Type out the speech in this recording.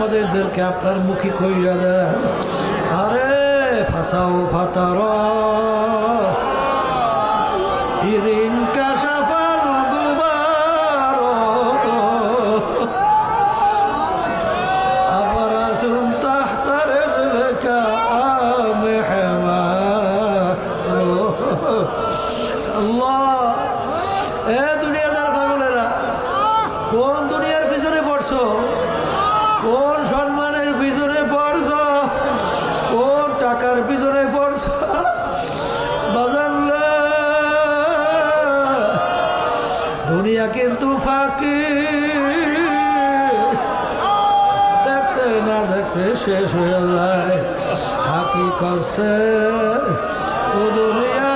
আমাদেরকে আপনার মুখী কইরা দেন। আরে ফাসাও ফাতারা ইদিন কাশাফাল গুবার আফরাসুন তাহতা রিজলিকা আমহমা। আল্লাহ, এ দুনিয়াদার পাগলেরা, কোন দুনিয়ার পিছনে পড়ছো? কোন সম্মানের পিছনে পড়ছো? কোন টাকার পিছনে পড়ছো? বাজাল্লা, দুনিয়া কিন্তু ফাঁকি, দেখতে না দেখতে শেষ হয়ে যায়। হাকিকত সে ও দুনিয়া